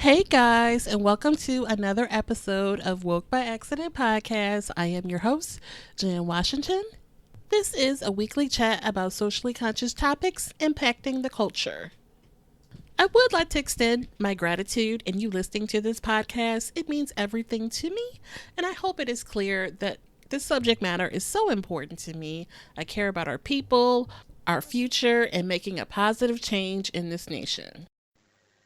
Hey guys, and welcome to another episode of Woke by Accident podcast. I am your host, Jen Washington. This is a weekly chat about socially conscious topics impacting the culture. I would like to extend my gratitude in you listening to this podcast. It means everything to me, and I hope it is clear that this subject matter is so important to me. I care about our people, our future, and making a positive change in this nation.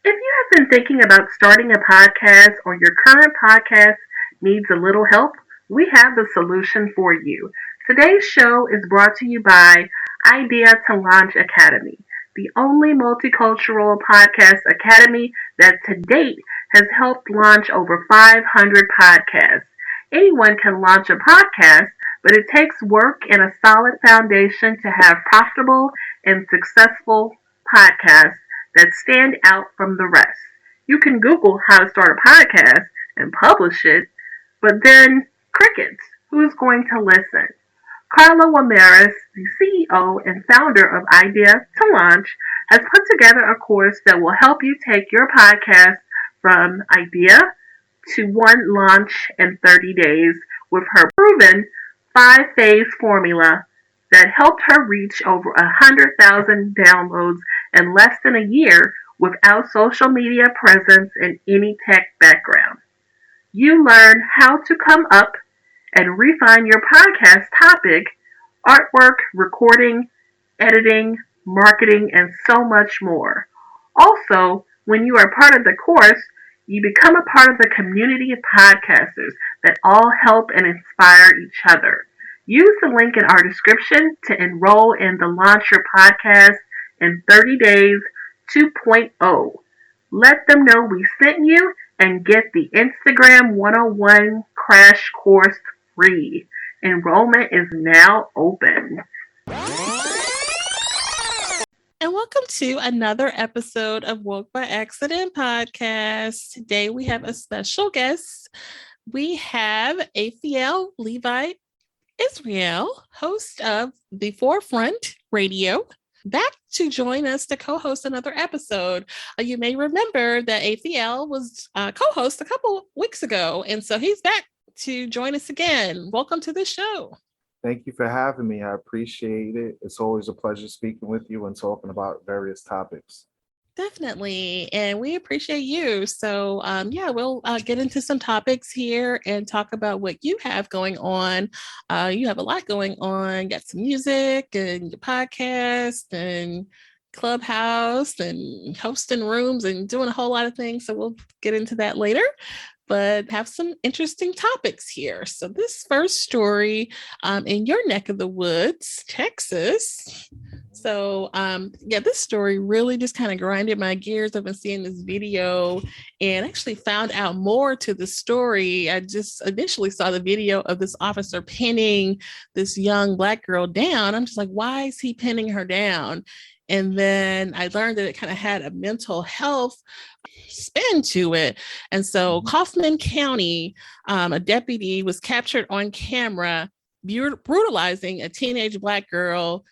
If you have been thinking about starting a podcast or your current podcast needs a little help, we have the solution for you. Today's show is brought to you by Idea to Launch Academy, the only multicultural podcast academy that to date has helped launch over 500 podcasts. Anyone can launch a podcast, but it takes work and a solid foundation to have profitable and successful podcasts that stand out from the rest. You can Google how to start a podcast and publish it, but then crickets. Who's going to listen? Carla Ramirez, the CEO and founder of Idea to Launch, has put together a course that will help you take your podcast from idea to one launch in 30 days with her proven 5-phase formula that helped her reach over 100,000 downloads in less than a year without social media presence and any tech background. You learn how to come up and refine your podcast topic, artwork, recording, editing, marketing, and so much more. Also, when you are part of the course, you become a part of the community of podcasters that all help and inspire each other. Use the link in our description to enroll in the Launch Your Podcast in 30 Days 2.0. Let them know we sent you and get the Instagram 101 crash course free. Enrollment is now open. And welcome to another episode of Woke by Accident podcast. Today we have a special guest. We have Aphiel Levi Israel, host of The Forefront Radio, back to join us to co-host another episode. You may remember that Aphiel was co-host a couple weeks ago, and so he's back to join us again. Welcome to the show. Thank you for having me. I appreciate it. It's always a pleasure speaking with you and talking about various topics. Definitely. And we appreciate you. So, we'll get into some topics here and talk about what you have going on. You have a lot going on. Got some music and your podcast and Clubhouse and hosting rooms and doing a whole lot of things. So, we'll get into that later. But have some interesting topics here. So, this first story in your neck of the woods, Texas. So, this story really just kind of grinded my gears. I've been seeing this video and actually found out more to the story. I just initially saw the video of this officer pinning this young Black girl down. I'm just like, why is he pinning her down? And then I learned that it kind of had a mental health spin to it. And so Kaufman County, a deputy was captured on camera brutalizing a teenage Black girl.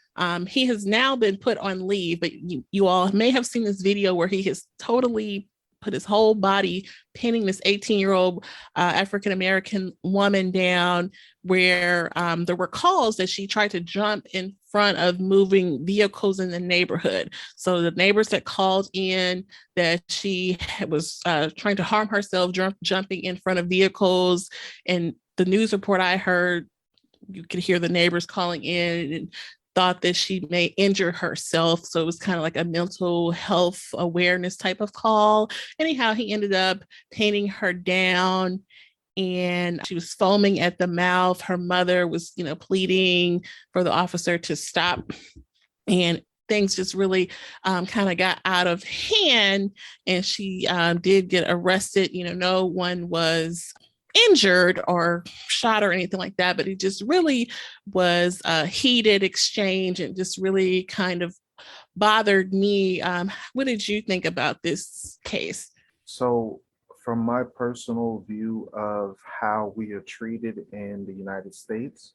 He has now been put on leave, but you all may have seen this video where he has totally put his whole body pinning this 18-year-old African-American woman down, where there were calls that she tried to jump in front of moving vehicles in the neighborhood. So the neighbors that called in that she was trying to harm herself, jumping in front of vehicles. And the news report I heard, you could hear the neighbors calling in and thought that she may injure herself. So it was kind of like a mental health awareness type of call. Anyhow, he ended up painting her down and she was foaming at the mouth. Her mother was, pleading for the officer to stop. And things just really kind of got out of hand. And she did get arrested. No one was injured or shot or anything like that, but it just really was a heated exchange and just really kind of bothered me. What did you think about this case? So, from my personal view of how we are treated in the United States,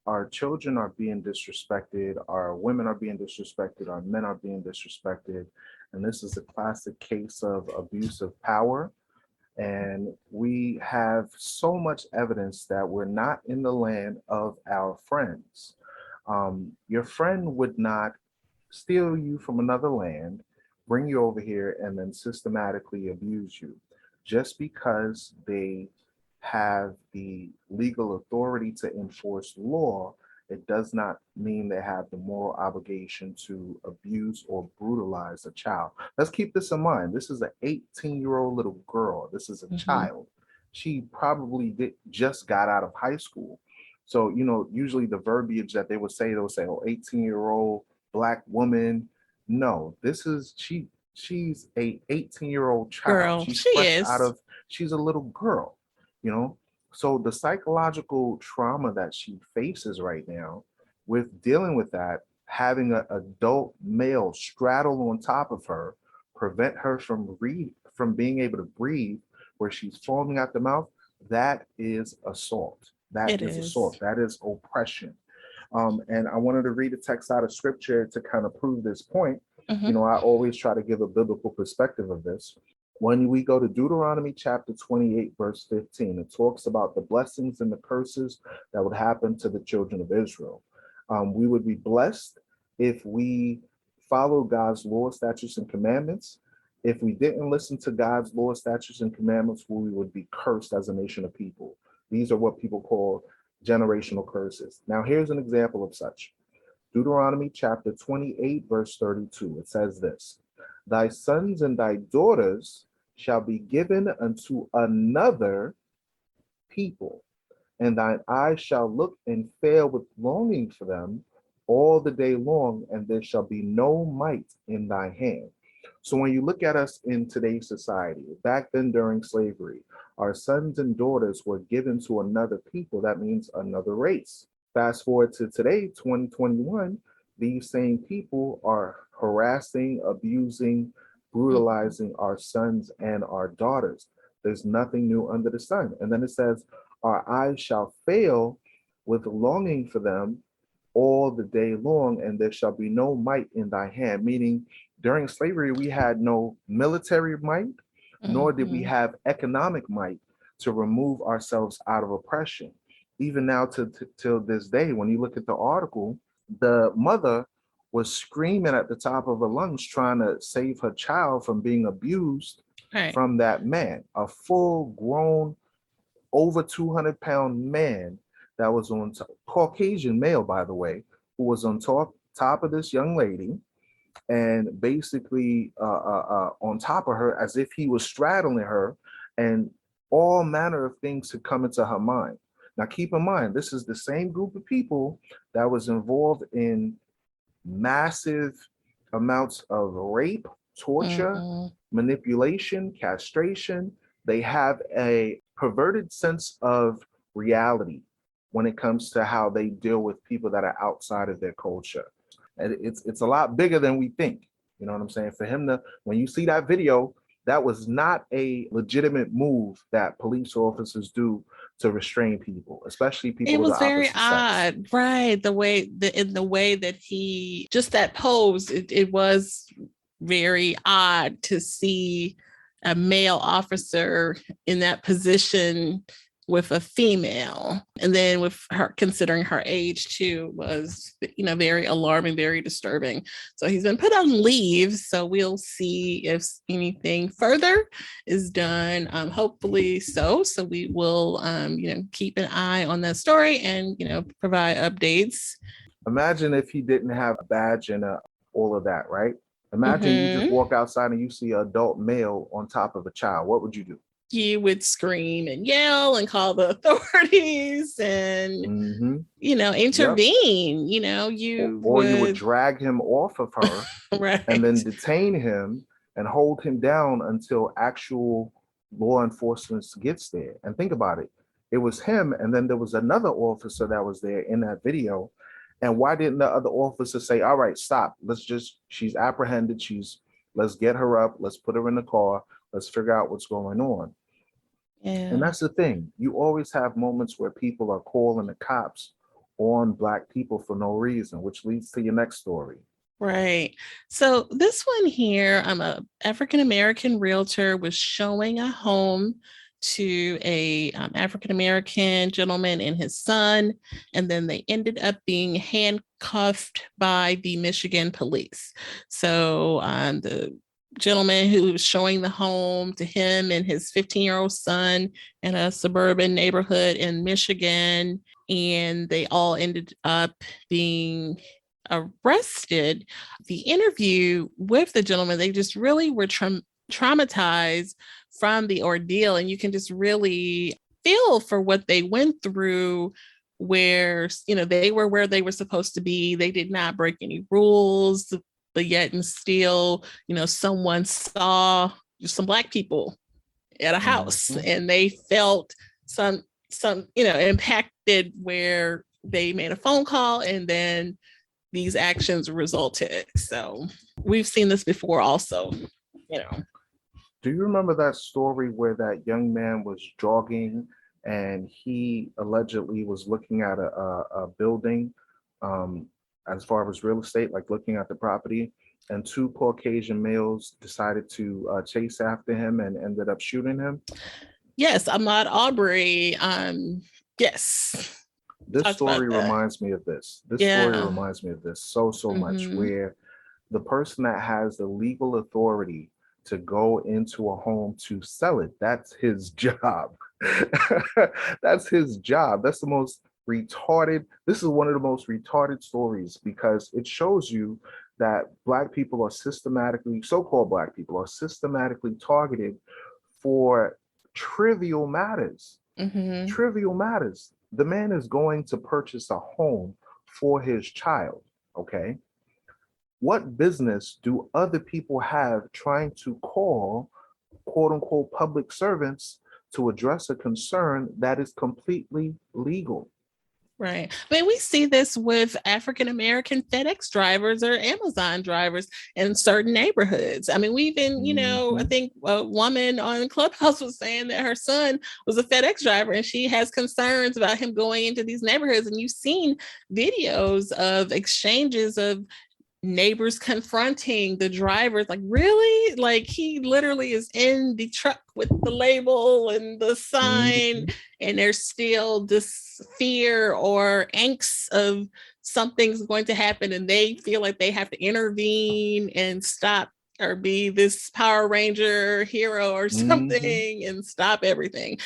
our children are being disrespected, our women are being disrespected, our men are being disrespected, And this is a classic case of abuse of power. And we have so much evidence that we're not in the land of our friends. Your friend would not steal you from another land, bring you over here, and then systematically abuse you just because they have the legal authority to enforce law. It does not mean they have the moral obligation to abuse or brutalize a child. Let's keep this in mind. This is an 18-year-old little girl. This is a Mm-hmm. child. She probably just got out of high school. So, usually the verbiage that they would say, oh, 18-year-old Black woman. No, she's a 18-year-old child. Girl, She's she fresh out is. of, she's a little girl, you know. So the psychological trauma that she faces right now with dealing with that, having an adult male straddle on top of her, prevent her from being able to breathe where she's foaming at the mouth, that is assault. That It is is. assault. That is oppression. And I wanted to read a text out of scripture to kind of prove this point. Mm-hmm. I always try to give a biblical perspective of this. When we go to Deuteronomy chapter 28, verse 15, it talks about the blessings and the curses that would happen to the children of Israel. We would be blessed if we follow God's law, statutes, and commandments. If we didn't listen to God's law, statutes, and commandments, we would be cursed as a nation of people. These are what people call generational curses. Now, here's an example of such. Deuteronomy chapter 28, verse 32. It says this: Thy sons and thy daughters shall be given unto another people, and thine eyes shall look and fail with longing for them all the day long, and there shall be no might in thy hand. So when you look at us in today's society, back then during slavery, our sons and daughters were given to another people. That means another race. Fast forward to today, 2021, these same people are harassing, abusing, Mm-hmm. brutalizing our sons and our daughters. There's nothing new under the sun. And then it says, our eyes shall fail with longing for them all the day long, and there shall be no might in thy hand. Meaning, during slavery, we had no military might, nor did we Mm-hmm. have economic might to remove ourselves out of oppression. Even now, till this day, when you look at the article, the mother was screaming at the top of her lungs trying to save her child from being abused Right. from that man, a full grown over 200-pound man that was on top, Caucasian male, by the way, who was on top of this young lady and basically on top of her as if he was straddling her, and all manner of things had come into her mind. Now, keep in mind, this is the same group of people that was involved in massive amounts of rape, torture, Mm-hmm. manipulation, castration. They have a perverted sense of reality when it comes to how they deal with people that are outside of their culture. And it's a lot bigger than we think. You know what I'm saying? For him to, when you see that video, that was not a legitimate move that police officers do to restrain people, especially It people of the was very opposite sex. odd, right? In the way that he just that pose, it was very odd to see a male officer in that position with a female, and then with her considering her age too was very alarming, very disturbing. So he's been put on leave, so we'll see if anything further is done. Hopefully so we will keep an eye on that story and provide updates. Imagine if he didn't have a badge and all of that, right? Imagine you just Mm-hmm. walk outside and you see an adult male on top of a child. What would you do? You would scream and yell and call the authorities and Mm-hmm. Yep. intervene. Or, You or you would would. drag him off of her and Right. then detain him and hold him down until actual law enforcement gets there. And think about it. It was him, and then there was another officer that was there in that video. And why didn't the other officer say, all right, stop. She's apprehended. Let's get her up. Let's put her in the car. Let's figure out what's going on. And Yeah. that's the thing. You always have moments where people are calling the cops on Black people for no reason, which leads to your next story. Right. So this one here, I'm a African American realtor was showing a home to a African American gentleman and his son, and then they ended up being handcuffed by the Michigan police. So the gentleman who was showing the home to him and his 15-year-old son in a suburban neighborhood in Michigan, and they all ended up being arrested. The interview with the gentleman, they just really were traumatized from the ordeal, and you can just really feel for what they went through, where they were where they were supposed to be. They did not break any rules, but yet and still, someone saw some black people at a house, Mhm. and they felt some impacted, where they made a phone call and then these actions resulted. So we've seen this before also, you know. Do you remember that story where that young man was jogging and he allegedly was looking at a building, um, as far as real estate, like looking at the property, and two Caucasian males decided to chase after him and ended up shooting him? Yes, Ahmaud Aubrey. Yes, This talked about story that. reminds me of this. This story Yeah. reminds me of this so much, Mm-hmm. where the person that has the legal authority to go into a home to sell it, that's his job. That's his job. That's the most retarded. This is one of the most retarded stories because it shows you that Black people are systematically, so-called Black people are systematically targeted for trivial matters. Mm-hmm. Trivial matters. The man is going to purchase a home for his child. Okay. What business do other people have trying to call quote unquote public servants to address a concern that is completely legal? Right. I mean, we see this with African American FedEx drivers or Amazon drivers in certain neighborhoods. I mean, we even, I Mhm. think a woman on Clubhouse was saying that her son was a FedEx driver and she has concerns about him going into these neighborhoods. And you've seen videos of exchanges of neighbors confronting the drivers, like, really, like he literally is in the truck with the label and the sign, Mhm. and there's still this fear or angst of something's going to happen, and they feel like they have to intervene and stop, or be this Power Ranger hero or Mhm. something, and stop everything.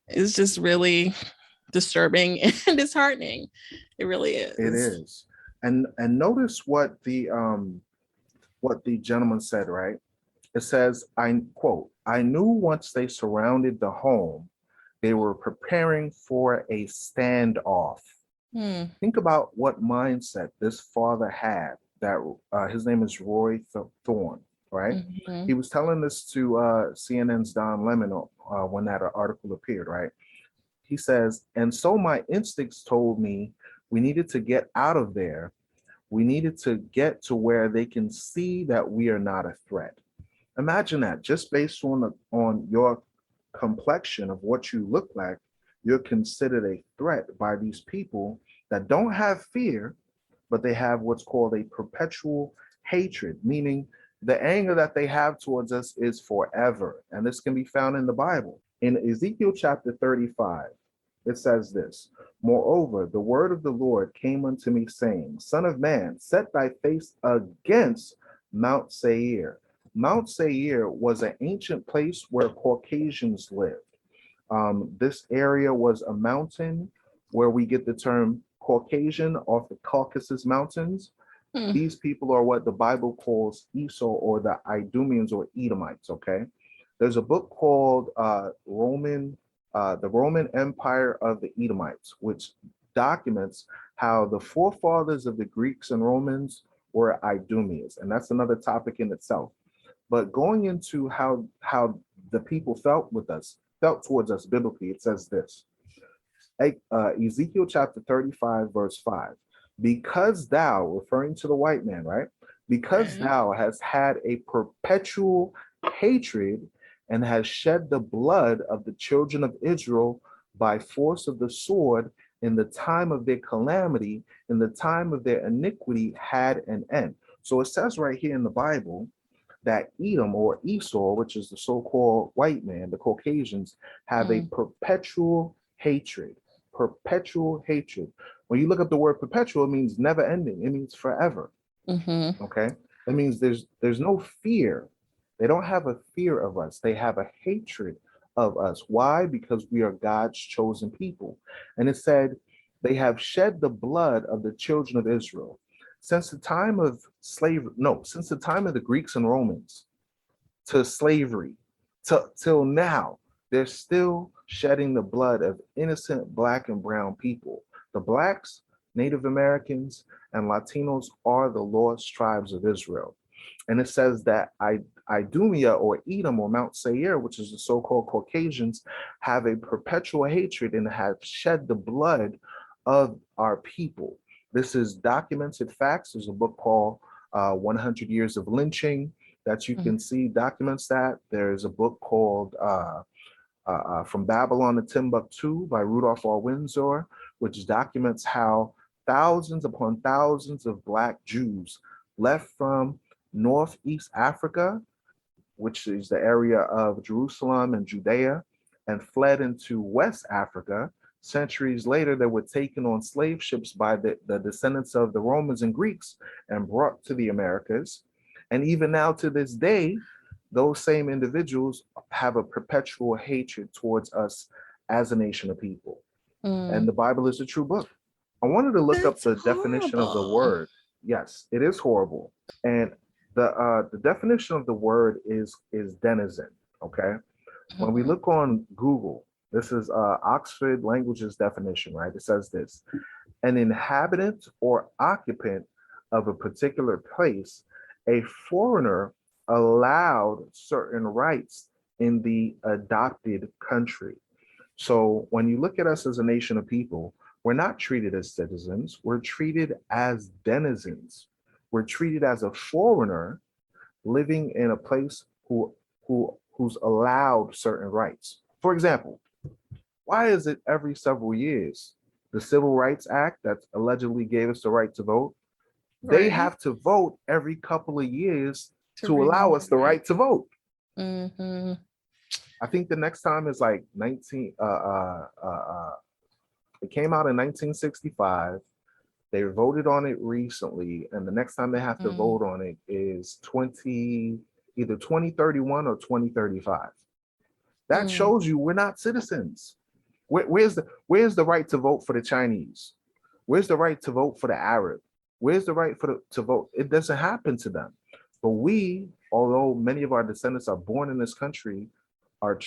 It's just really disturbing and disheartening. It really It is. is. And notice what the gentleman said, right? It says, I quote, I knew once they surrounded the home, they were preparing for a standoff. Hmm. Think about what mindset this father had. That his name is Roy Thorne, right? Mm-hmm. He was telling this to CNN's Don Lemon when that article appeared, right? He says, and so my instincts told me we needed to get out of there. We needed to get to where they can see that we are not a threat. Imagine that, just based on your complexion of what you look like, you're considered a threat by these people that don't have fear, but they have what's called a perpetual hatred, meaning the anger that they have towards us is forever. And this can be found in the Bible. In Ezekiel chapter 35, it says this: Moreover, the word of the Lord came unto me, saying, Son of man, set thy face against Mount Seir. Mount Seir was an ancient place where Caucasians lived. This area was a mountain where we get the term Caucasian off the Caucasus Mountains. Hmm. These people are what the Bible calls Esau, or the Idumeans or Edomites. Okay, there's a book called the Roman Empire of the Edomites, which documents how the forefathers of the Greeks and Romans were Idumeans, and that's another topic in itself. But going into how the people felt towards us biblically, it says this: Ezekiel chapter 35, verse 5. Because thou, referring to the white man, right? Because Okay. thou hast had a perpetual hatred and has shed the blood of the children of Israel by force of the sword in the time of their calamity, in the time of their iniquity had an end. So it says right here in the Bible that Edom or Esau, which is the so-called white man, the Caucasians, have a Mm, perpetual hatred. Perpetual hatred. When you look up the word perpetual, it means never ending. It means forever. mm-hmm. Okay. That means there's no fear. They don't have a fear of us. They have a hatred of us. Why? Because we are God's chosen people. And it said they have shed the blood of the children of Israel. Since the time of slavery, no, since the time of the Greeks and Romans to slavery till now, they're still shedding the blood of innocent black and brown people. The blacks, Native Americans, and Latinos are the lost tribes of Israel. And it says that Idumea or Edom or Mount Seir, which is the so-called Caucasians, have a perpetual hatred and have shed the blood of our people. This is documented facts. There's a book called 100 Years of Lynching that you can see documents that. There's a book called From Babylon to Timbuktu by Rudolph R. Windsor, which documents how thousands upon thousands of Black Jews left from Northeast Africa, which is the area of Jerusalem and Judea, and fled into West Africa. Centuries later, they were taken on slave ships by the descendants of the Romans and Greeks and brought to the Americas. And even now to this day, those same individuals have a perpetual hatred towards us as a nation of people. And Mm. the Bible is a true book. I wanted to look up That's the definition of the horrible. word. Yes, it is horrible. And the definition of the word is denizen. Okay. When we Mhm. look on Google, this is Oxford Languages definition, right? It says this: an inhabitant or occupant of a particular place, a foreigner allowed certain rights in the adopted country. So when you look at us as a nation of people, we're not treated as citizens, we're treated as denizens. We're treated as a foreigner living in a place who's allowed certain rights. For example, why is it every several years the Civil Rights Act that allegedly gave us the right to vote, they Right. have to vote every couple of years To to allow renew us the it. right to vote? Mm-hmm. I think the next time is like 19 it came out in 1965. They voted on it recently, and the next time they have to Mm. vote on it is either 2031 or 2035. That Mm. shows you we're not citizens. Where's the right to vote for the Chinese? Where's the right to vote for the Arab? Where's the right to vote? It doesn't happen to them. But we, although many of our descendants are born in this country, are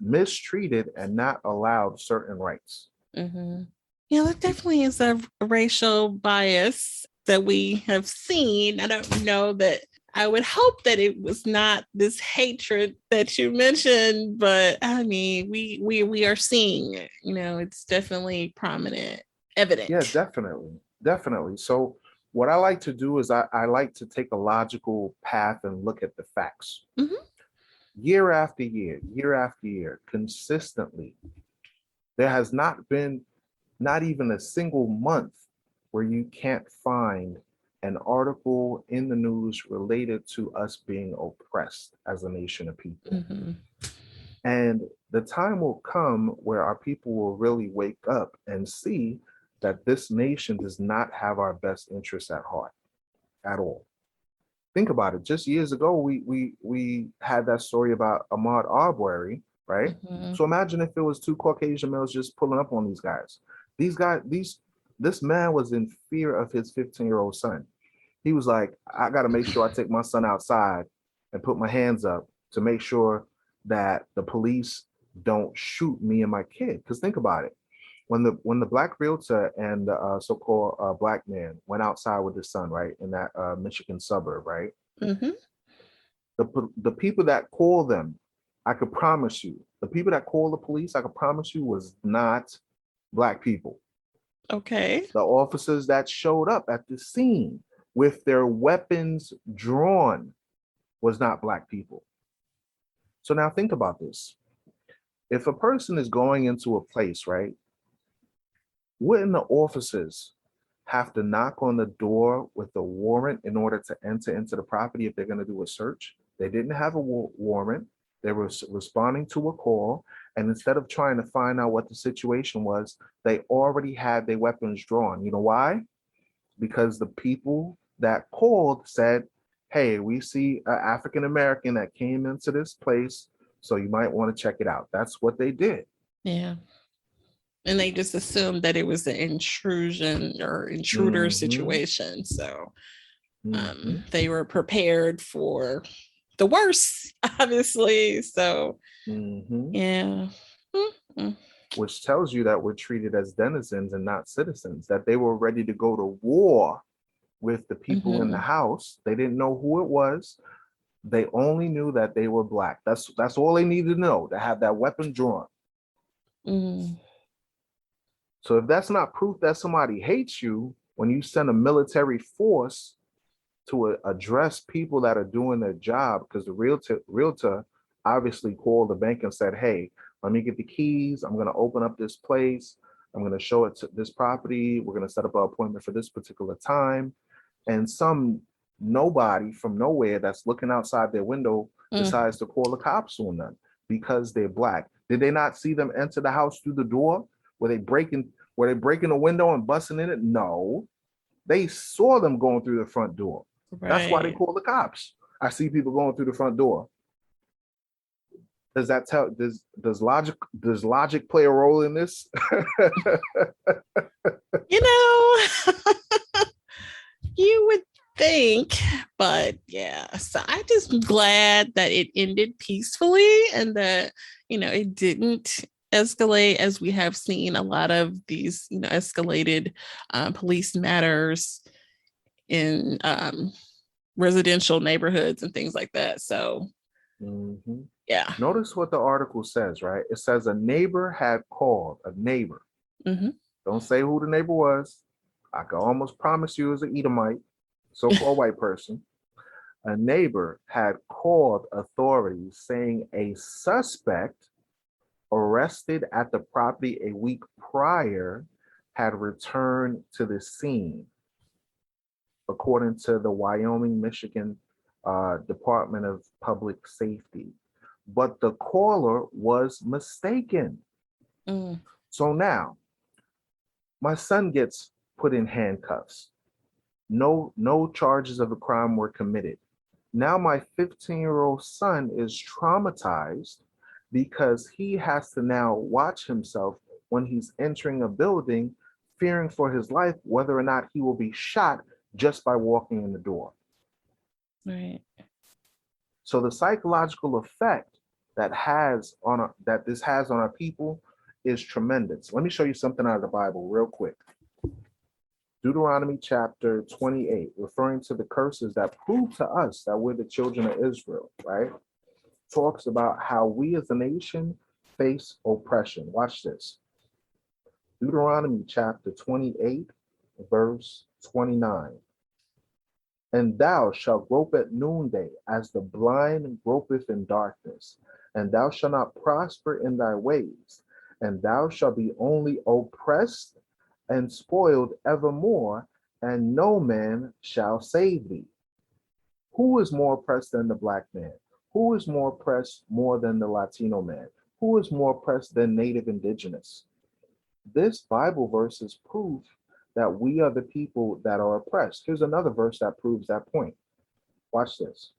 mistreated and not allowed certain rights. Mm-hmm. Yeah, that definitely is a racial bias that we have seen. I don't know that I would hope that it was not this hatred that you mentioned, but I mean, we are seeing it. You know, it's definitely prominent, Yeah, evident. definitely. Definitely. So what I like to do is I like to take a logical path and look at the facts. Mm-hmm. Year after year, consistently, there has not been not even a single month where you can't find an article in the news related to us being oppressed as a nation of people. Mm-hmm. And the time will come where our people will really wake up and see that this nation does not have our best interests at heart at all. Think about it. Just years ago, we had that story about Ahmaud Arbery, right? Mm-hmm. So imagine if it was two Caucasian males just pulling up on these guys. These guys, this man was in fear of his 15-year-old son. He was like, I got to make sure I take my son outside and put my hands up to make sure that the police don't shoot me and my kid. Because think about it, when the black realtor and the so-called black man went outside with his son, right, in that Michigan suburb, right, Mm-hmm. the people that call them, I could promise you, the people that call the police, I could promise you, was not black people. Okay. The officers that showed up at the scene with their weapons drawn was not black people. So now think about this. If a person is going into a place, right, wouldn't the officers have to knock on the door with a warrant in order to enter into the property if they're going to do a search. They didn't have a warrant. They were responding to a call. And instead of trying to find out what the situation was, they already had their weapons drawn. You know why? Because the people that called said, hey, we see an African American that came into this place, so you might want to check it out. That's what they did. Yeah. And they just assumed that it was an intrusion or intruder Mm-hmm. situation. So Mm-hmm. they were prepared for the worst, obviously. So, Mm-hmm. yeah. Mm-hmm. Which tells you that we're treated as denizens and not citizens, that they were ready to go to war with the people in the Mm-hmm. house. They didn't know who it was. They only knew that they were black. That's all they needed to know, to have that weapon drawn. Mm-hmm. So if that's not proof that somebody hates you, when you send a military force to address people that are doing their job, because the realtor obviously called the bank and said, hey, let me get the keys. I'm going to open up this place. I'm going to show it to this property. We're going to set up an appointment for this particular time. And some nobody from nowhere that's looking outside their window decides to call the cops on them because they're black. Did they not see them enter the house through the door? Were they breaking the window and busting in it? No. They saw them going through the front door. That's why they Right. call the cops. I see people going through the front door. Does that tell does logic play a role in this? You know, you would think, but yeah. So I just glad that it ended peacefully and that, it didn't escalate as we have seen a lot of these, escalated police matters in residential neighborhoods and things like that. So, Mm-hmm. yeah. Notice what the article says, right? It says a neighbor had called a neighbor. Mm-hmm. Don't say who the neighbor was. I can almost promise you as an Edomite, so-called white person. A neighbor had called authorities saying a suspect arrested at the property a week prior had returned to the scene, according to the Wyoming, Michigan Department of Public Safety. But the caller was mistaken. Mm. So now my son gets put in handcuffs. No charges of a crime were committed. Now my 15-year-old son is traumatized because he has to now watch himself when he's entering a building, fearing for his life, whether or not he will be shot just by walking in the door. Right. So the psychological effect that this has on our people is tremendous. Let me show you something out of the Bible real quick. Deuteronomy chapter 28, referring to the curses that prove to us that we're the children of Israel, right? Talks about how we as a nation face oppression. Watch this. Deuteronomy chapter 28, verse 29. And thou shalt grope at noonday as the blind gropeth in darkness, and thou shalt not prosper in thy ways, and thou shalt be only oppressed and spoiled evermore, and no man shall save thee. Who is more oppressed than the black man? Who is more oppressed more than the Latino man? Who is more oppressed than Native Indigenous? This Bible verse is proof that we are the people that are oppressed. Here's another verse that proves that point. Watch this.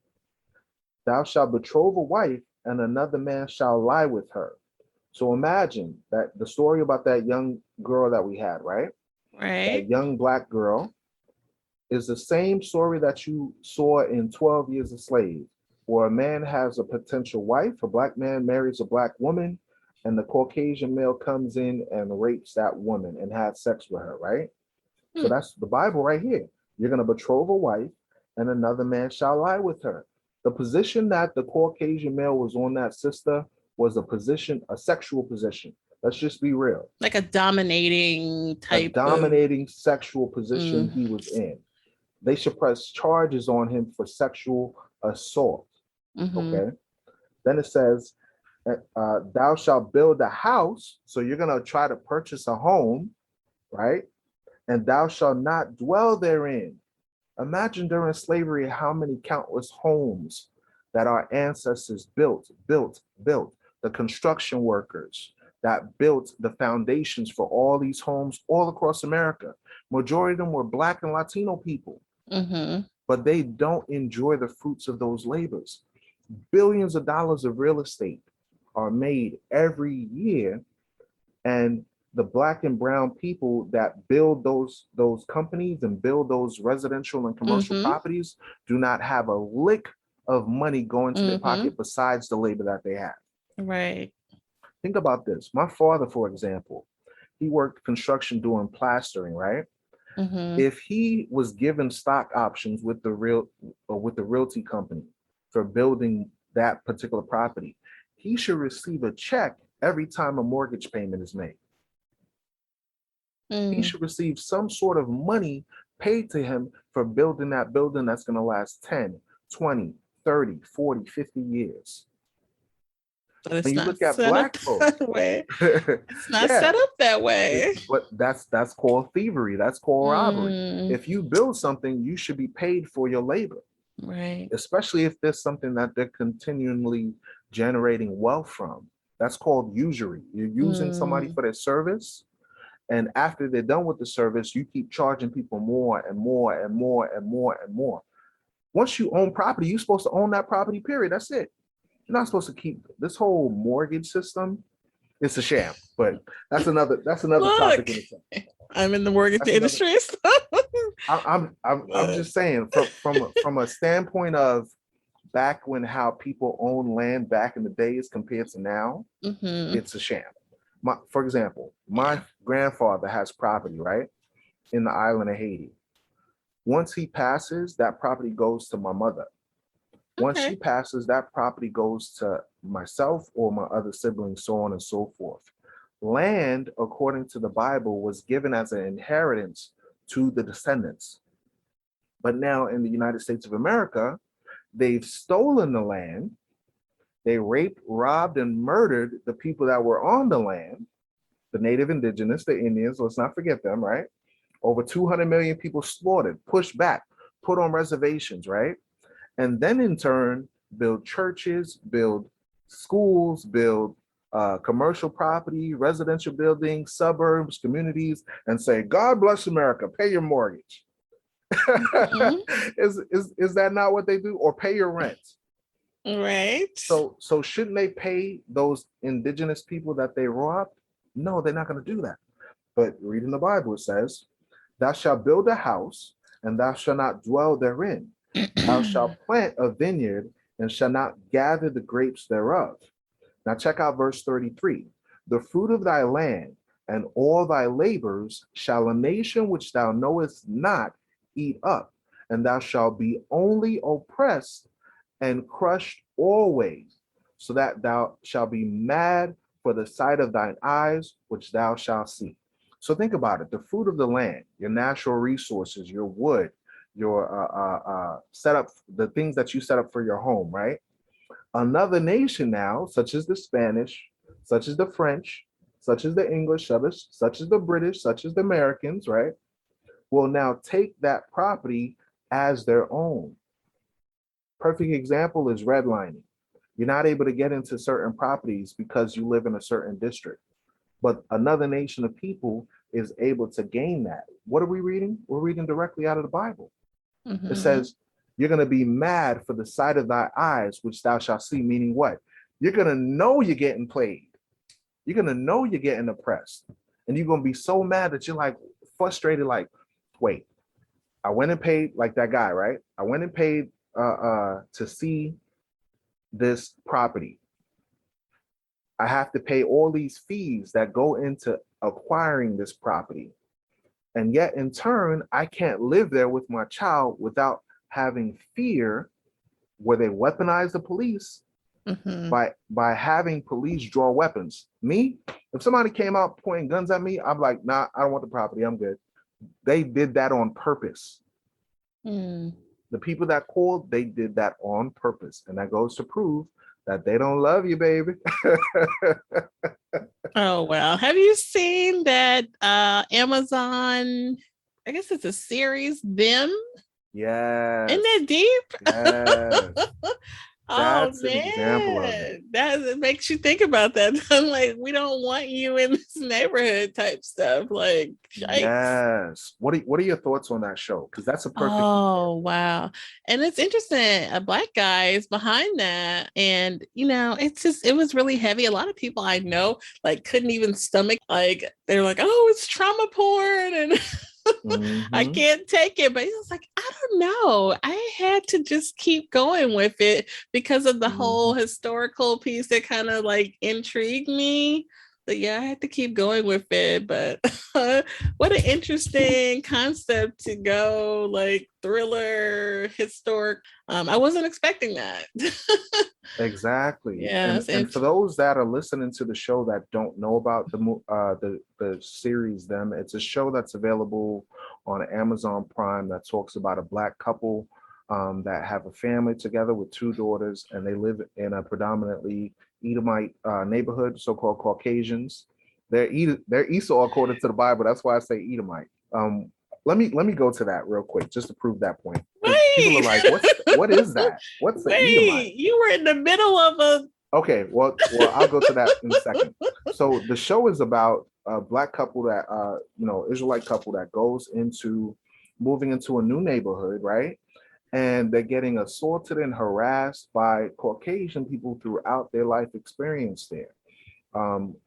Thou shalt betroth a wife, and another man shall lie with her. So imagine that the story about that young girl that we had, right? That Right. young black girl is the same story that you saw in 12 Years a Slave, where a man has a potential wife, a black man marries a black woman, and the Caucasian male comes in and rapes that woman and has sex with her, right? So Hmm. that's the Bible right here. You're going to betroth a wife, and another man shall lie with her. The position that the Caucasian male was on that sister was a sexual position. Let's just be real. Like a dominating A type of. dominating sexual position Mm. he was in. They should press charges on him for sexual assault. Mm-hmm. Okay. Then it says, thou shalt build a house. So you're going to try to purchase a home, right? and thou shalt not dwell therein. Imagine during slavery how many countless homes that our ancestors built. The construction workers that built the foundations for all these homes all across America. Majority of them were Black and Latino people, Mm-hmm. but they don't enjoy the fruits of those labors. Billions of dollars of real estate are made every year, and the Black and brown people that build those companies and build those residential and commercial Mm-hmm. properties do not have a lick of money going to their Mm-hmm. pocket besides the labor that they have. Right. Think about this. My father, for example, he worked construction doing plastering, right? Mm-hmm. If he was given stock options with the real or with the realty company for building that particular property, he should receive a check every time a mortgage payment is made. He Mm. should receive some sort of money paid to him for building that building that's going to last 10, 20, 30, 40, 50 years. But When it's you not look at set up Black folks, that way. It's not yeah, set up that way. but that's called thievery. That's called robbery. Mm. If you build something, you should be paid for your labor, Right. especially if there's something that they're continually generating wealth from. That's called usury. You're using somebody Mm. for their service, and after they're done with the service, you keep charging people more and more and more and more and more. Once you own property, you're supposed to own that property, period. That's it. You're not supposed to keep this whole mortgage system. It's a sham, but that's another topic Look, in itself. I'm in the mortgage That's another. industry. So. I'm But, just saying from a standpoint of back when how people own land back in the days compared to now, mm-hmm. it's a sham. For example, my grandfather has property right in the island of Haiti. Once he passes, that property goes to my mother. Once she Okay. passes, that property goes to myself or my other siblings, so on and so forth. Land, according to the Bible, was given as an inheritance to the descendants. But now in the United States of America, they've stolen the land. They raped, robbed, and murdered the people that were on the land, the native indigenous, the Indians, let's not forget them, right? Over 200 million people slaughtered, pushed back, put on reservations, right? And then in turn, build churches, build schools, build commercial property, residential buildings, suburbs, communities, and say, God bless America, pay your mortgage. Mm-hmm. is that not what they do? Or pay your rent? Right. So shouldn't they pay those indigenous people that they robbed? No, they're not going to do that. But reading the Bible, it says, thou shalt build a house, and thou shalt not dwell therein. Thou shalt plant a vineyard, and shalt not gather the grapes thereof. Now check out verse 33. The fruit of thy land and all thy labors shall a nation which thou knowest not eat up, and thou shalt be only oppressed and crushed always, so that thou shalt be mad for the sight of thine eyes, which thou shalt see. So think about it. The fruit of the land, your natural resources, your wood, your setup, the things that you set up for your home, right? Another nation now, such as the Spanish, such as the French, such as the English, such as the British, such as the Americans, right, will now take that property as their own. Perfect example is redlining. You're not able to get into certain properties because you live in a certain district, but another nation of people is able to gain that. What are we reading? We're reading directly out of the Bible. It Mm-hmm. says, you're going to be mad for the sight of thy eyes, which thou shalt see, meaning what? You're going to know you're getting played. You're going to know you're getting oppressed. And you're going to be so mad that you're like frustrated, wait, I went and paid, like that guy, right? I went and paid to see this property. I have to pay all these fees that go into acquiring this property. And yet in turn, I can't live there with my child without having fear where they weaponize the police Mm-hmm. by having police draw weapons. Me, if somebody came out pointing guns at me, I'm like, nah, I don't want the property. I'm good. They did that on purpose. Mm. The people that called, they did that on purpose. And that goes to prove that they don't love you, baby. Oh, well. Have you seen that Amazon I guess it's a series, Them. Isn't Yes, that deep? yes. Oh That's an example of it. man, that it makes you think about that. I'm like, we don't want you in this neighborhood type stuff. Like, yikes. Yes. What are your thoughts on that show? Because that's a perfect Oh example. wow. And it's interesting. A black guy is behind that. And it's just it was really heavy. A lot of people I know like couldn't even stomach, like they're like, oh, it's trauma porn and I Hmm. can't take it. But he was like, I don't know. I had to just keep going with it because of the whole Hmm. historical piece that kind of like intrigued me. But yeah, I had to keep going with it. But what an interesting concept to go like thriller, historic. I wasn't expecting that. Exactly. And Yes, and and for those that are listening to the show that don't know about the series, them, it's a show that's available on Amazon Prime that talks about a black couple that have a family together with two daughters, and they live in a predominantly Edomite neighborhood, so-called Caucasians. They're Esau according to the Bible. That's why I say Edomite. Um, let me go to that real quick just to prove that point, because people are wait, like, what is that? What's the Edomite? wait, you were in the middle of a Okay, well, I'll go to that in a second. So the show is about a black couple that, Israelite couple that goes into moving into a new neighborhood, right? And they're getting assaulted and harassed by Caucasian people throughout their life experience there.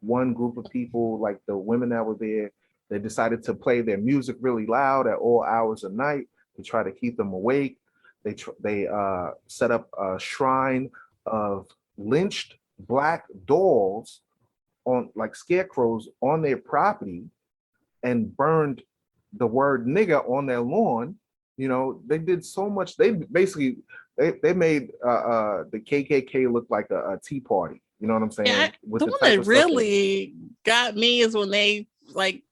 One group of people, like the women that were there, they decided to play their music really loud at all hours of night to try to keep them awake. They set up a shrine of lynched black dolls on like scarecrows on their property and burned the word nigger on their lawn. They did so much. They basically they made the KKK look like a tea party. You know what I'm yeah. saying? With The the one type that of stuff they did. really got me is when they like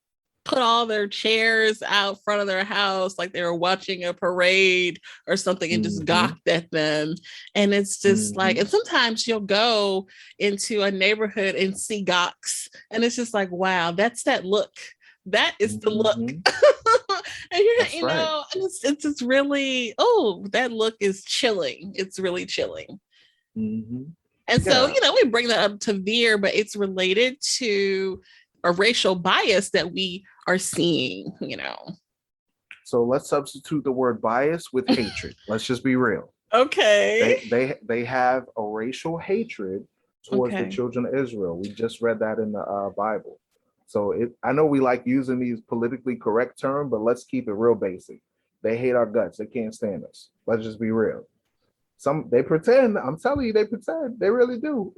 put all their chairs out front of their house like they were watching a parade or something and just Hmm. gawked at them. And it's just like, Hmm. and sometimes you'll go into a neighborhood and see gawks, and it's just like, wow, that's that look. That is the look. Hmm. And you're, That's right. and it's just really, oh, that look is chilling. It's really chilling. Hmm. And so, Yeah. we bring that up to Veer, but it's related to a racial bias that we are seeing. So let's substitute the word bias with hatred. Let's just be real. Okay. They have a racial hatred towards the Okay. children of Israel. We just read that in the Bible. So I know we like using these politically correct terms, but let's keep it real basic. They hate our guts. They can't stand us. Let's just be real. They pretend. I'm telling you, they pretend. They really do.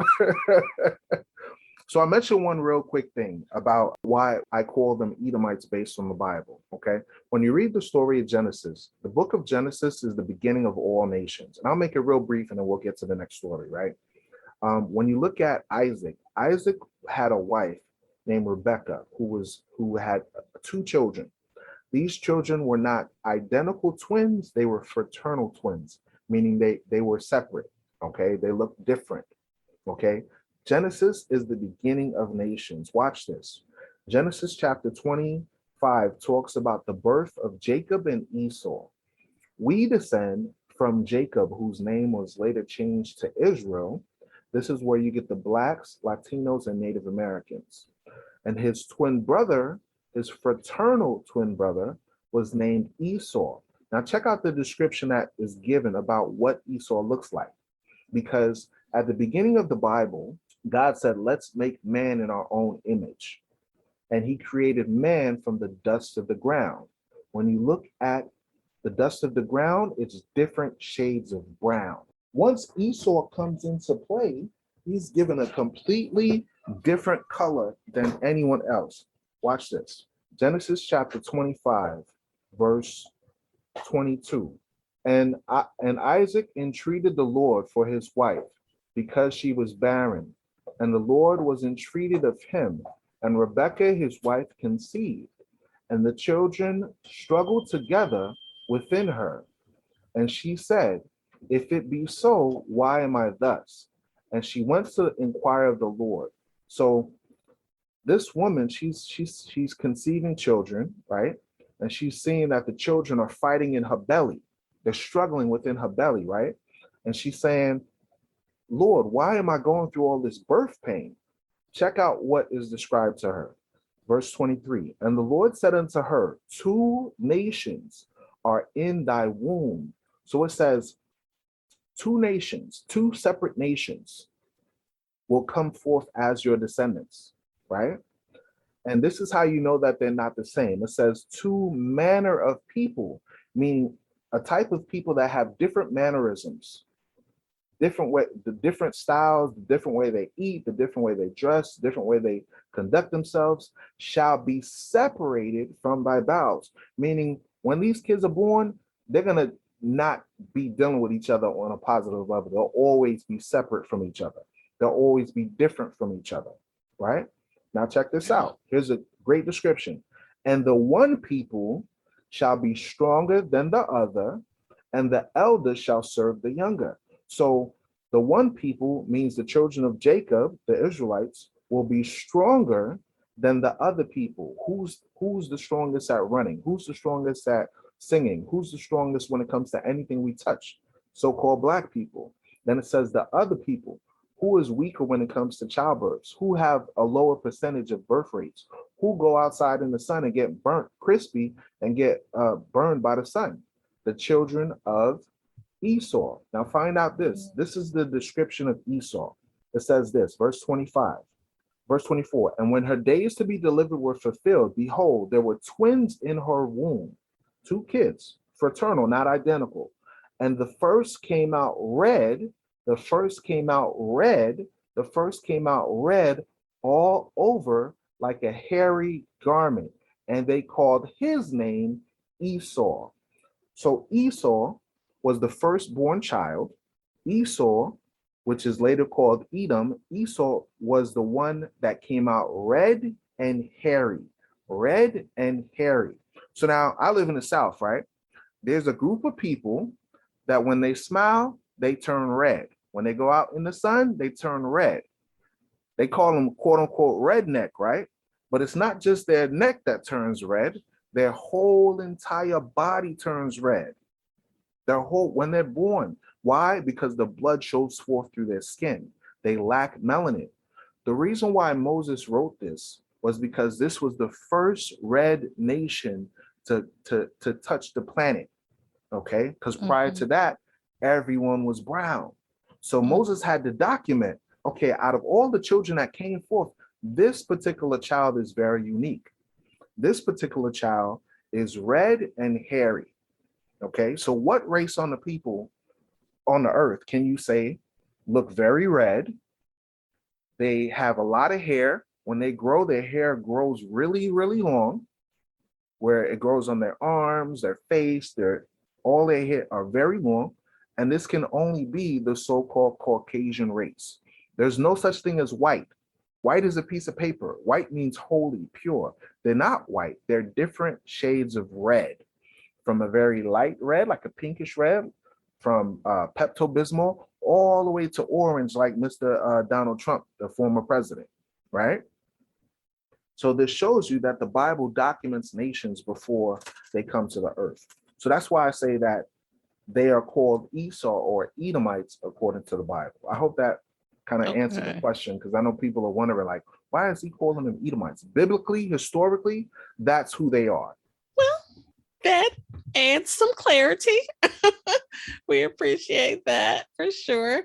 So I mentioned one real quick thing about why I call them Edomites based on the Bible. Okay. When you read the story of Genesis, the book of Genesis is the beginning of all nations. And I'll make it real brief and then we'll get to the next story, right? When you look at Isaac, Isaac had a wife named Rebecca who had two children. These children were not identical twins, they were fraternal twins, meaning they were separate. Okay. They looked different. Okay. Genesis is the beginning of nations. Watch this. Genesis chapter 25 talks about the birth of Jacob and Esau. We descend from Jacob, whose name was later changed to Israel. This is where you get the blacks, Latinos, and Native Americans. And his twin brother, his fraternal twin brother, was named Esau. Now, check out the description that is given about what Esau looks like, because at the beginning of the Bible, God said, let's make man in our own image. And he created man from the dust of the ground. When you look at the dust of the ground, it's different shades of brown. Once Esau comes into play, he's given a completely different color than anyone else. Watch this. Genesis chapter 25, verse 22. And Isaac entreated the Lord for his wife because she was barren. And the Lord was entreated of him. And Rebekah, his wife, conceived. And the children struggled together within her. And she said, if it be so, why am I thus? And she went to inquire of the Lord. So this woman, she's conceiving children, right? and she's seeing that the children are fighting in her belly. They're struggling within her belly, right? And she's saying, Lord, why am I going through all this birth pain? Check out what is described to her. Verse 23, and the Lord said unto her, two nations are in thy womb. So it says, two nations, two separate nations will come forth as your descendants, right? And this is how you know that they're not the same. It says two manner of people, meaning a type of people that have different mannerisms, different way, the different styles, the different way they eat, the different way they dress, the different way they conduct themselves, shall be separated from thy bowels. Meaning, when these kids are born, they're gonna not be dealing with each other on a positive level. They'll always be separate from each other. They'll always be different from each other, right? Now check this out. Here's a great description. And the one people shall be stronger than the other, and the elder shall serve the younger. So the one people means the children of Jacob, the Israelites, will be stronger than the other people. Who's the strongest at running? Who's the strongest at singing? Who's the strongest when it comes to anything we touch? So-called Black people. Then it says the other people. Who is weaker when it comes to childbirths? Who have a lower percentage of birth rates? Who go outside in the sun and get burnt crispy and get burned by the sun? The children of Esau. Now find out this. This is the description of Esau. It says this, verse 25, verse 24. And when her days to be delivered were fulfilled, behold, there were twins in her womb, two kids, fraternal, not identical. And the first came out red. The first came out red. The first came out red all over like a hairy garment. And they called his name Esau. So Esau was the firstborn child. Esau, which is later called Edom, Esau was the one that came out red and hairy. Red and hairy. So now I live in the South, right? There's a group of people that when they smile, they turn red. When they go out in the sun, they turn red. They call them quote unquote redneck, right? But it's not just their neck that turns red. Their whole entire body turns red. Their whole, when they're born. Why? Because the blood shows forth through their skin. They lack melanin. The reason why Moses wrote this was because this was the first red nation to touch the planet. Okay? Because prior to that, everyone was brown. So Moses had to document, okay, out of all the children that came forth, this particular child is very unique. This particular child is red and hairy. Okay, so what race on the people on the earth can you say look very red? They have a lot of hair. When they grow, their hair grows really, really long, where it grows on their arms, their face, all their hair are very long. And this can only be the so-called Caucasian race. There's no such thing as white. White is a piece of paper. White means holy, pure. They're not white. They're different shades of red, from a very light red, like a pinkish red, from Pepto-Bismol, all the way to orange, like Mr. Donald Trump, the former president, right? So this shows you that the Bible documents nations before they come to the earth. So that's why I say that they are called Esau or Edomites according to the Bible. I hope that kind of answered the question, because I know people are wondering, like, why is he calling them Edomites? Biblically, historically, that's who they are. Well, that adds some clarity. We appreciate that for sure.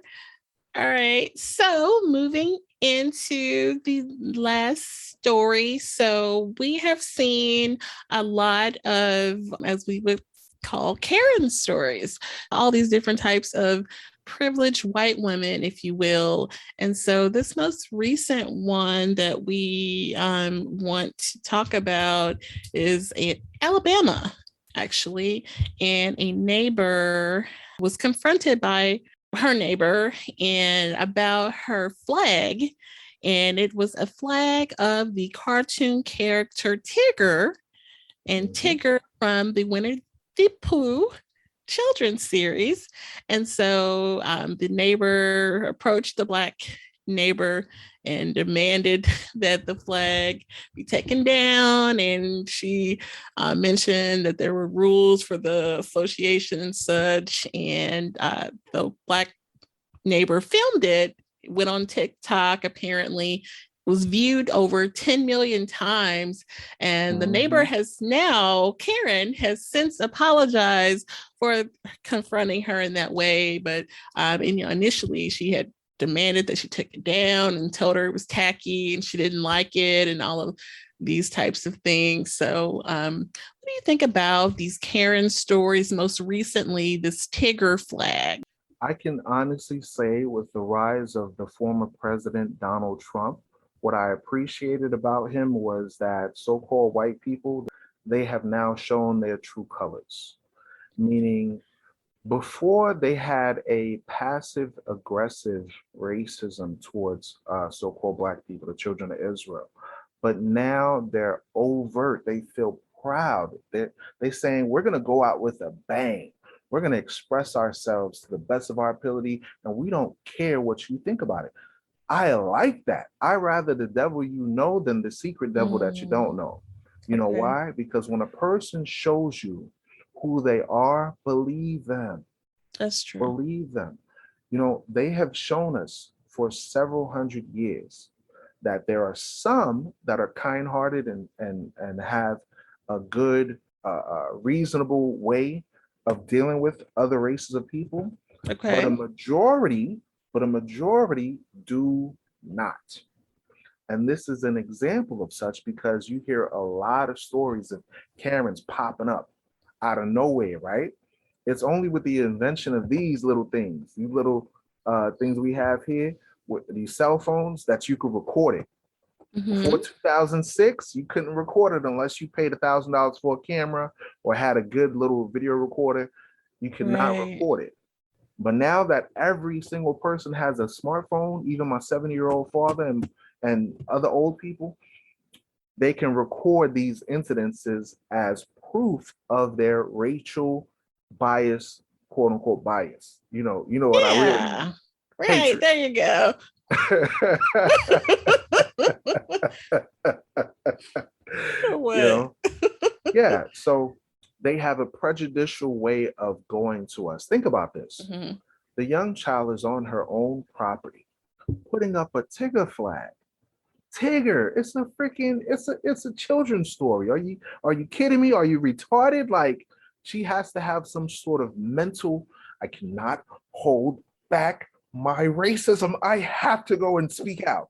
All right. So moving into the last story. So we have seen a lot of, as we would call, Karen stories, all these different types of privileged white women, if you will. And so this most recent one that we want to talk about is in Alabama, actually. And a neighbor was confronted by her neighbor and about her flag. And it was a flag of the cartoon character Tigger, and Tigger from the Winnie the Pooh children's series. And so the neighbor approached the Black neighbor and demanded that the flag be taken down. And she mentioned that there were rules for the association and such. And the Black neighbor filmed it, went on TikTok, apparently was viewed over 10 million times. And the neighbor has now, Karen, has since apologized for confronting her in that way. But initially she had demanded that she took it down and told her it was tacky and she didn't like it and all of these types of things. So what do you think about these Karen stories, most recently this Tigger flag? I can honestly say with the rise of the former president, Donald Trump, what I appreciated about him was that so-called white people, they have now shown their true colors. Meaning before they had a passive aggressive racism towards so-called Black people, the children of Israel. But now they're overt. They feel proud. They're saying, we're going to go out with a bang. We're going to express ourselves to the best of our ability, and we don't care what you think about it. I like that. I rather the devil you know than the secret devil that you don't know. You know why? Because when a person shows you who they are, believe them. That's true. Believe them. You know, they have shown us for several hundred years that there are some that are kind-hearted and have a good, reasonable way of dealing with other races of people, but a majority do not. And this is an example of such because you hear a lot of stories of Karens popping up out of nowhere, right? It's only with the invention of these little things, these little things we have here with these cell phones that you could record it. Before 2006, you couldn't record it unless you paid $1,000 for a camera or had a good little video recorder. You could not record it. But now that every single person has a smartphone, even my 70-year-old father and other old people, they can record these incidences as proof of their racial bias, quote unquote bias. You know what I really mean. Right, hatred. There you go. Yeah. So they have a prejudicial way of going to us. Think about this. The young child is on her own property, putting up a Tigger flag. Tigger, it's a children's story. Are you kidding me? Are you retarded? Like, she has to have some sort of mental, I cannot hold back my racism. I have to go and speak out.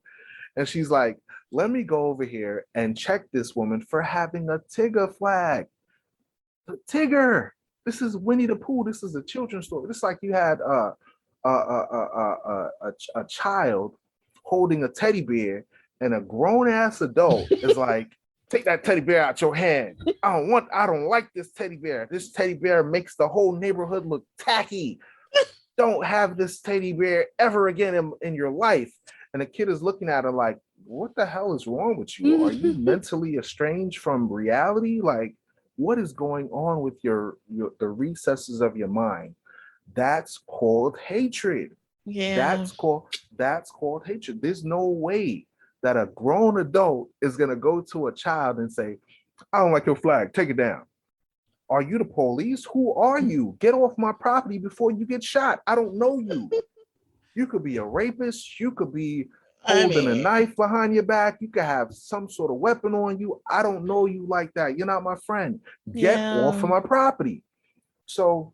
And she's like, let me go over here and check this woman for having a Tigger flag. The Tigger. This is Winnie the Pooh. This is a children's story. This is like you had a child holding a teddy bear, and a grown ass adult is like, take that teddy bear out your hand. I don't like this teddy bear. This teddy bear makes the whole neighborhood look tacky. Don't have this teddy bear ever again in your life. And the kid is looking at her like, what the hell is wrong with you? Are you mentally estranged from reality? Like, what is going on with the recesses of your mind? That's called hatred. Yeah. That's called hatred. There's no way that a grown adult is gonna go to a child and say, I don't like your flag, take it down. Are you the police? Who are you? Get off my property before you get shot. I don't know you. You could be a rapist. You could be holding a knife behind your back. You could have some sort of weapon on you. I don't know you like that. You're not my friend. Get off of my property. So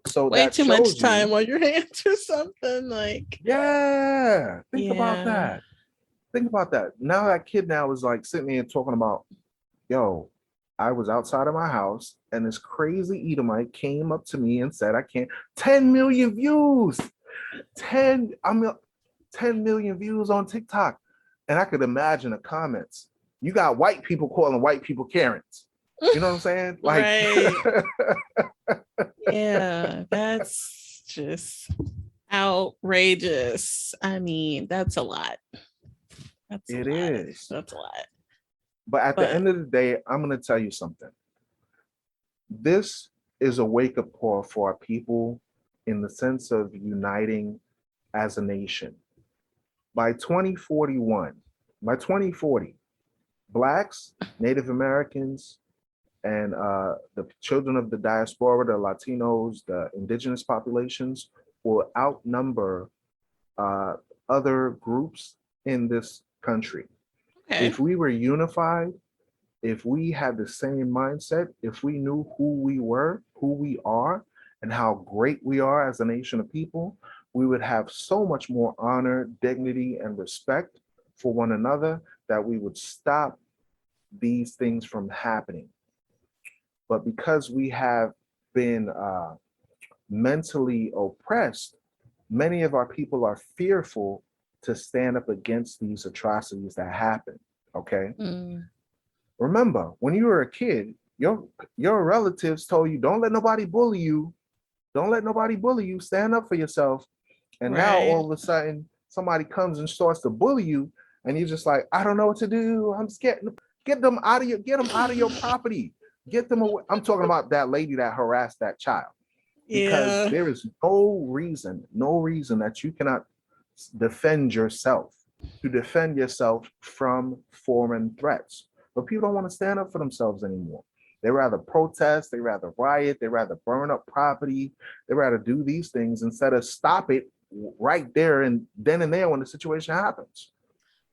so way too much time on your hands or something. Like, think about that. Think about that. Now that kid now is like sitting there talking about, yo, I was outside of my house and this crazy Edomite came up to me and said, I can't. 10 million views. 10 million views on TikTok. And I could imagine the comments. You got white people calling white people Karens. You know what I'm saying? Like, yeah, that's just outrageous. I mean, that's a lot. That's a lot. But at the end of the day, I'm going to tell you something. This is a wake-up call for our people in the sense of uniting as a nation. By 2041, by 2040, Blacks, Native Americans, and the children of the diaspora, the Latinos, the indigenous populations will outnumber uh, other groups in this country. Okay. If we were unified, if we had the same mindset, if we knew who we were, who we are, and how great we are as a nation of people, we would have so much more honor, dignity, and respect for one another that we would stop these things from happening. But because we have been mentally oppressed, many of our people are fearful to stand up against these atrocities that happen. Okay. Mm. Remember, when you were a kid, your relatives told you, don't let nobody bully you. Don't let nobody bully you. Stand up for yourself. And now all Right. of a sudden, somebody comes and starts to bully you, and you're just like, I don't know what to do. I'm scared. Get them out of your property. Get them away. I'm talking about that lady that harassed that child, because Yeah. there is no reason that you cannot defend yourself, to defend yourself from foreign threats. But people don't want to stand up for themselves anymore. They rather protest, they rather riot, they rather burn up property, they rather do these things instead of stop it right there and then and there when the situation happens.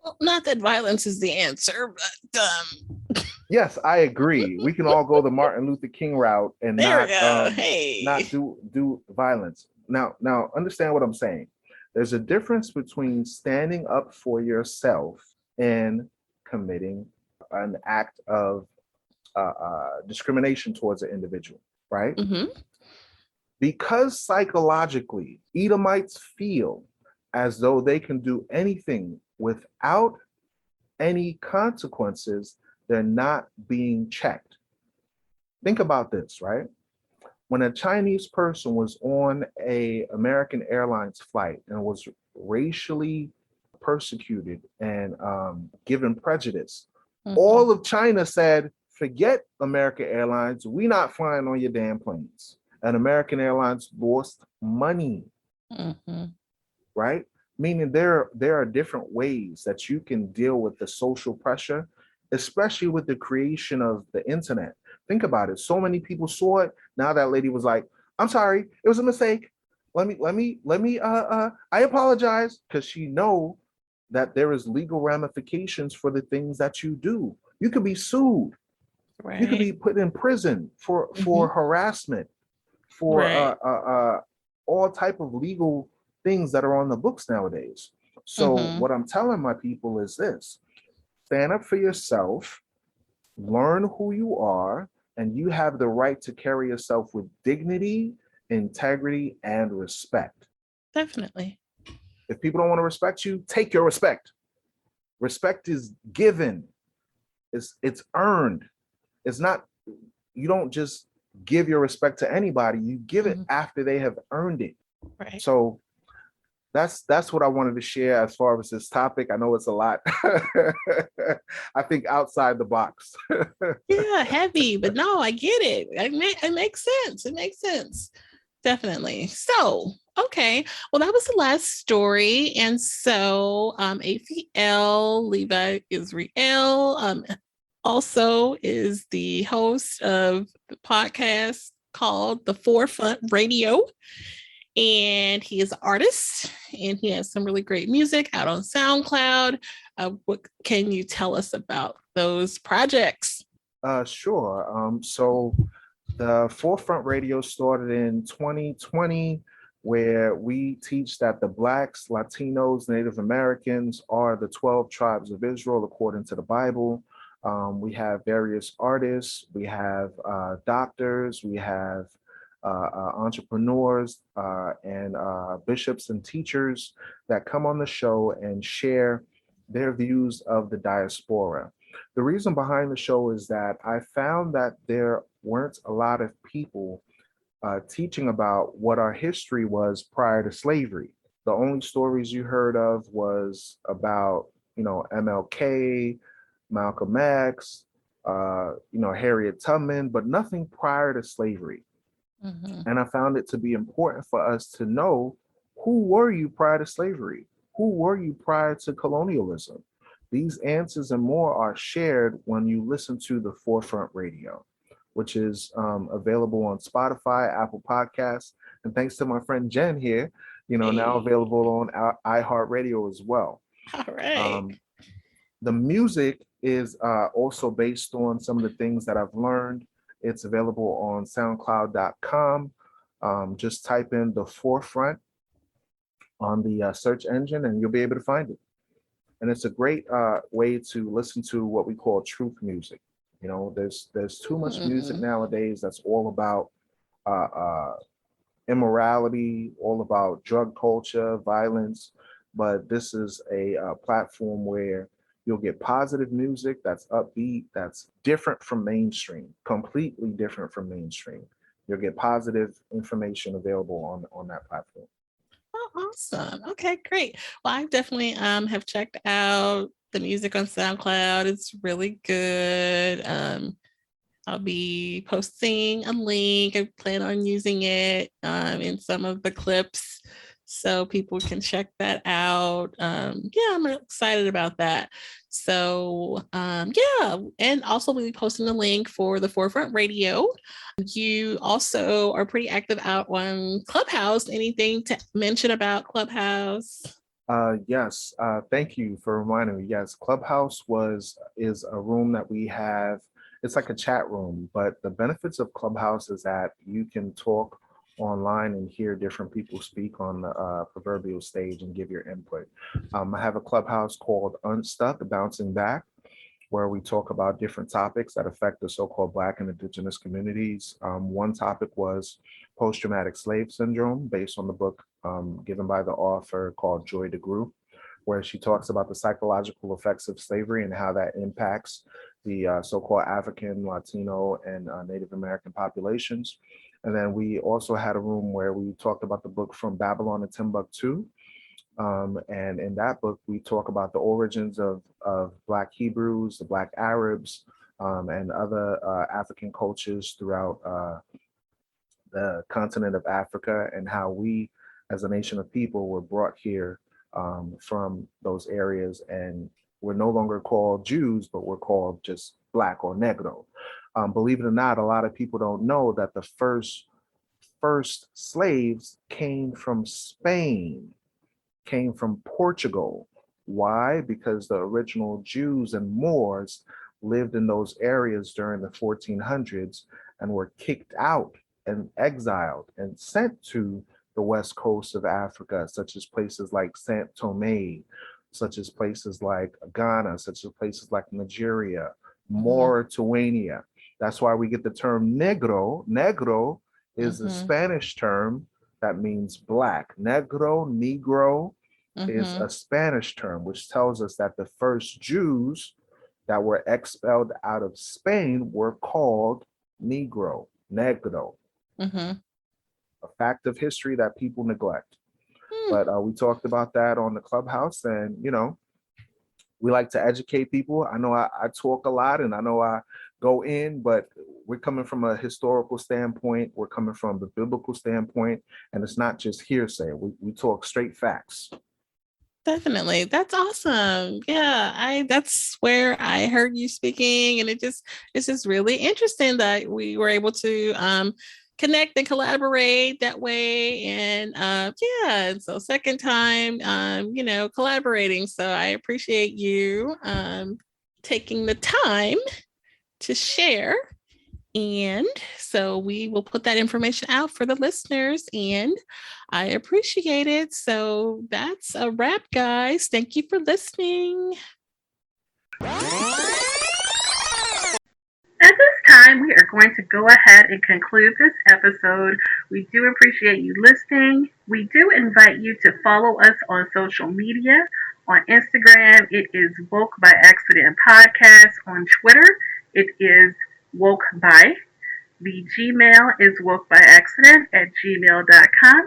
Well, not that violence is the answer, but Yes, I agree. We can all go the Martin Luther King route and there we go. Hey. not do violence. Now understand what I'm saying. There's a difference between standing up for yourself and committing an act of discrimination towards an individual, right? Mm-hmm. Because psychologically, Edomites feel as though they can do anything without any consequences, they're not being checked. Think about this, right? When a Chinese person was on a American Airlines flight and was racially persecuted and given prejudice, Mm-hmm. all of China said, forget American Airlines, we not flying on your damn planes. And American Airlines lost money, Mm-hmm. right? Meaning there are different ways that you can deal with the social pressure, especially with the creation of the internet. Think about it. So many people saw it. Now that lady was like, I'm sorry, it was a mistake. Let me I apologize, because she know that there is legal ramifications for the things that you do. You could be sued. You could Right. be put in prison Mm-hmm. for harassment, for Right. all type of legal things that are on the books nowadays. So Mm-hmm. what I'm telling my people is this: stand up for yourself, learn who you are, and you have the right to carry yourself with dignity, integrity, and respect. Definitely. If people don't want to respect you, take your respect. Respect is given. It's earned. It's not, you don't just give your respect to anybody. You give it Mm-hmm. after they have earned it. Right. So that's what I wanted to share as far as this topic. I know it's a lot. I think outside the box. Yeah, heavy, but no, I get it. It makes sense. It makes sense. Definitely. So, okay. Well, that was the last story. And so, Aphiel Levi Israel also is the host of the podcast called The Forefront Radio. And he is an artist and he has some really great music out on SoundCloud. What can you tell us about those projects? Sure. So the Forefront Radio started in 2020, where we teach that the Blacks, Latinos, Native Americans are the 12 tribes of Israel according to the Bible. We have various artists, we have doctors, we have entrepreneurs and bishops and teachers that come on the show and share their views of the diaspora. The reason behind the show is that I found that there weren't a lot of people teaching about what our history was prior to slavery. The only stories you heard of was about, MLK, Malcolm X, Harriet Tubman, but nothing prior to slavery. Mm-hmm. And I found it to be important for us to know Who were you prior to slavery? Who were you prior to colonialism? These answers and more are shared when you listen to the Forefront Radio, which is available on Spotify, Apple Podcasts, and thanks to my friend Jen here, now Hey. available on iHeartRadio as well. All right. Um, the music is also based on some of the things that I've learned. It's available on SoundCloud.com. Just type in the Forefront on the search engine, and you'll be able to find it. And it's a great way to listen to what we call truth music. There's too much music Hmm. nowadays that's all about uh, uh, immorality, all about drug culture, violence. But this is a platform where you'll get positive music that's upbeat, that's different from mainstream, completely different from mainstream. You'll get positive information available on that platform. Oh, awesome. Okay, great. Well, I definitely have checked out the music on SoundCloud. It's really good. I'll be posting a link. I plan on using it in some of the clips so people can check that out. Yeah, I'm excited about that. So, yeah, and also we'll be posting the link for the Forefront Radio. You also are pretty active out on Clubhouse. Anything to mention about Clubhouse? Yes, thank you for reminding me. Yes, Clubhouse is a room that we have. It's like a chat room, but the benefits of Clubhouse is that you can talk online and hear different people speak on the proverbial stage and give your input. I have a Clubhouse called Unstuck, Bouncing Back, where we talk about different topics that affect the so-called Black and Indigenous communities. One topic was post-traumatic slave syndrome, based on the book given by the author called Joy DeGruy, where she talks about the psychological effects of slavery and how that impacts the so-called African, Latino, and Native American populations. And then we also had a room where we talked about the book From Babylon to Timbuktu, and in that book, we talk about the origins of Black Hebrews, the Black Arabs, and other African cultures throughout the continent of Africa, and how we, as a nation of people, were brought here from those areas. And we're no longer called Jews, but we're called just Black or Negro. Believe it or not, a lot of people don't know that the first slaves came from Spain, came from Portugal. Why? Because the original Jews and Moors lived in those areas during the 1400s and were kicked out and exiled and sent to the west coast of Africa, such as places like Saint Tome, such as places like Ghana, such as places like Nigeria, Mm-hmm. Mauritania. That's why we get the term negro. Negro is a Mm-hmm. Spanish term that means black. Negro is Mm-hmm. a Spanish term, which tells us that the first Jews that were expelled out of Spain were called Negro, Mm-hmm. a fact of history that people neglect. Hmm. But we talked about that on the Clubhouse, and we like to educate people. I know I talk a lot, and I know I go in, but we're coming from a historical standpoint. We're coming from the biblical standpoint, and it's not just hearsay. We talk straight facts. Definitely. That's awesome. Yeah, I that's where I heard you speaking and it's just really interesting that we were able to connect and collaborate that way and yeah, and so second time collaborating. So I appreciate you taking the time to share. And so we will put that information out for the listeners, and I appreciate it. So that's a wrap, guys. Thank you for listening. At this time, we are going to go ahead and conclude this episode. We do appreciate you listening. We do invite you to follow us on social media. On Instagram, it is Woke by Accident Podcast. On Twitter, it is Woke by. The Gmail is wokebyaccident at gmail.com.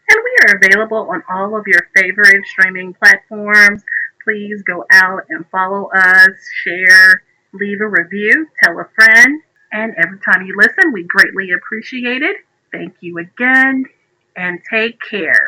And we are available on all of your favorite streaming platforms. Please go out and follow us, share, leave a review, tell a friend. And every time you listen, we greatly appreciate it. Thank you again and take care.